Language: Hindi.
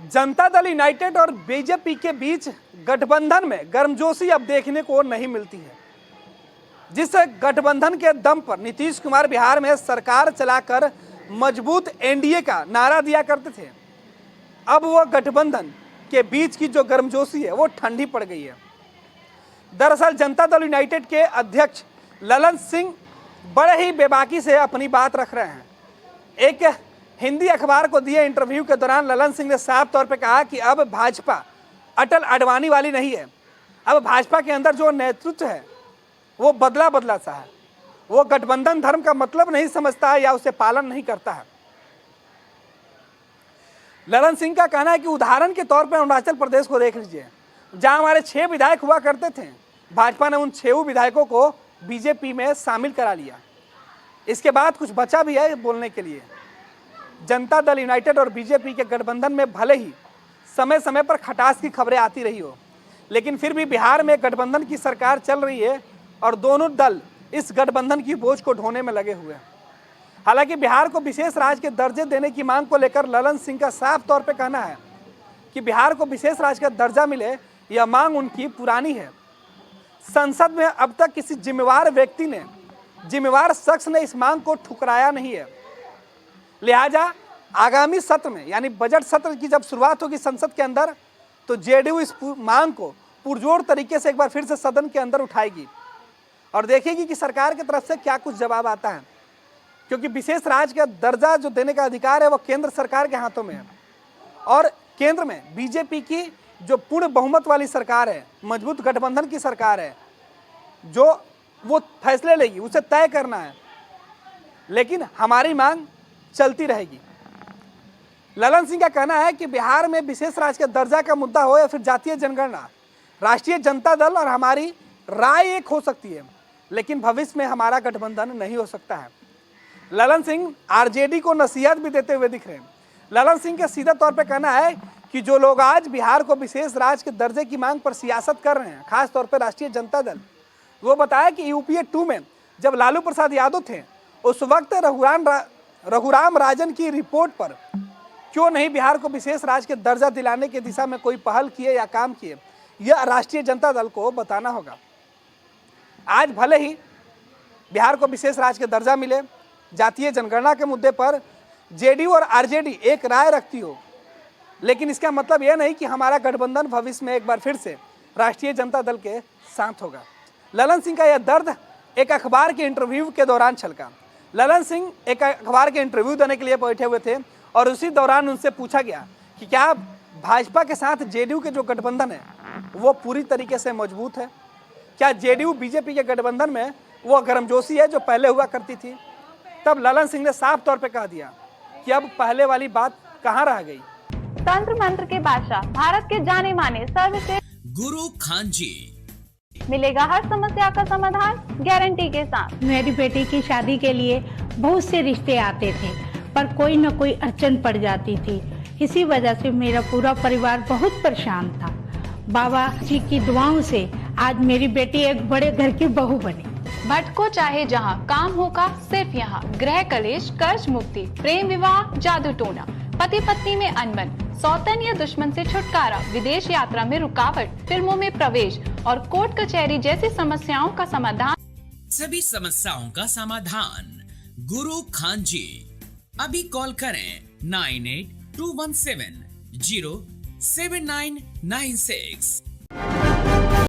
जनता दल यूनाइटेड और बीजेपी के बीच गठबंधन में गर्मजोशी अब देखने को नहीं मिलती है। जिस गठबंधन के दम पर नीतीश कुमार बिहार में सरकार चलाकर मजबूत एनडीए का नारा दिया करते थे, अब वो गठबंधन के बीच की जो गर्मजोशी है वो ठंडी पड़ गई है। दरअसल जनता दल यूनाइटेड के अध्यक्ष ललन सिंह बड़े ही बेबाकी से अपनी बात रख रहे हैं। एक हिंदी अखबार को दिए इंटरव्यू के दौरान ललन सिंह ने साफ तौर पर कहा कि अब भाजपा अटल आडवाणी वाली नहीं है। अब भाजपा के अंदर जो नेतृत्व है वो बदला बदला सा है। वो गठबंधन धर्म का मतलब नहीं समझता है या उसे पालन नहीं करता है। ललन सिंह का कहना है कि उदाहरण के तौर पर अरुणाचल प्रदेश को देख लीजिए, जहां हमारे 6 विधायक हुआ करते थे, भाजपा ने उन 6 विधायकों को बीजेपी में शामिल करा लिया। इसके बाद कुछ बचा भी है बोलने के लिए। जनता दल यूनाइटेड और बीजेपी के गठबंधन में भले ही समय समय पर खटास की खबरें आती रही हो, लेकिन फिर भी बिहार में गठबंधन की सरकार चल रही है और दोनों दल इस गठबंधन की बोझ को ढोने में लगे हुए हैं। हालांकि बिहार को विशेष राज्य के दर्जे देने की मांग को लेकर ललन सिंह का साफ तौर पर कहना है कि बिहार को विशेष राज्य का दर्जा मिले, यह मांग उनकी पुरानी है। संसद में अब तक किसी जिम्मेवार शख्स ने इस मांग को ठुकराया नहीं है। लिहाजा आगामी सत्र में यानी बजट सत्र की जब शुरुआत होगी संसद के अंदर, तो जेडीयू इस मांग को पुरजोर तरीके से एक बार फिर से सदन के अंदर उठाएगी और देखेगी कि सरकार की तरफ से क्या कुछ जवाब आता है। क्योंकि विशेष राज्य का दर्जा जो देने का अधिकार है वो केंद्र सरकार के हाथों में है और केंद्र में बीजेपी की जो पूर्ण बहुमत वाली सरकार है, मजबूत गठबंधन की सरकार है, जो वो फैसले लेगी उसे तय करना है। लेकिन हमारी मांग चलती रहेगी। ललन सिंह का कहना है कि बिहार में विशेष राज्य का दर्जा का मुद्दा हो या फिर जातीय जनगणना, राष्ट्रीय जनता दल और हमारी राय एक हो सकती है, लेकिन भविष्य में हमारा गठबंधन नहीं हो सकता है। ललन सिंह आरजेडी को नसीहत भी देते हुए दिख रहे हैं। ललन सिंह का सीधा तौर पर कहना है कि जो लोग आज बिहार को विशेष राज्य के दर्जे की मांग पर सियासत कर रहे हैं, खास तौर पर राष्ट्रीय जनता दल, वो बताया कि यूपीए 2 में जब लालू प्रसाद यादव थे उस वक्त रघुराम राजन की रिपोर्ट पर क्यों नहीं बिहार को विशेष राज्य के दर्जा दिलाने की दिशा में कोई पहल किए या काम किए, यह राष्ट्रीय जनता दल को बताना होगा। आज भले ही बिहार को विशेष राज्य के दर्जा मिले, जातीय जनगणना के मुद्दे पर जेडीयू और आरजेडी एक राय रखती हो, लेकिन इसका मतलब यह नहीं कि हमारा गठबंधन भविष्य में एक बार फिर से राष्ट्रीय जनता दल के साथ होगा। ललन सिंह का यह दर्द एक अखबार के इंटरव्यू के दौरान छलका। ललन सिंह एक अखबार के इंटरव्यू देने के लिए बैठे हुए थे और उसी दौरान उनसे पूछा गया कि क्या भाजपा के साथ जेडीयू के जो गठबंधन है वो पूरी तरीके से मजबूत है, क्या जेडीयू बीजेपी के गठबंधन में वो गर्मजोशी है जो पहले हुआ करती थी। तब ललन सिंह ने साफ तौर पे कह दिया कि अब पहले वाली बात कहाँ रह गई। तंत्र मंत्र के बादशाह, भारत के जाने माने सर्वश्रेष्ठ गुरु खान जी, मिलेगा हर समस्या का समाधान गारंटी के साथ। मेरी बेटी की शादी के लिए बहुत से रिश्ते आते थे, पर कोई न कोई अड़चन पड़ जाती थी। इसी वजह से मेरा पूरा परिवार बहुत परेशान था। बाबा जी की दुआओं से आज मेरी बेटी एक बड़े घर की बहू बनी। भटको चाहे जहाँ, काम होगा सिर्फ यहाँ। गृह कलेश, कर्ज मुक्ति, प्रेम विवाह, जादू टोना, पति पत्नी में अनबन, सौतन या दुश्मन से छुटकारा, विदेश यात्रा में रुकावट, फिल्मों में प्रवेश और कोर्ट कचहरी जैसी समस्याओं का समाधान। सभी समस्याओं का समाधान गुरु खान जी। अभी कॉल करें 9821707996।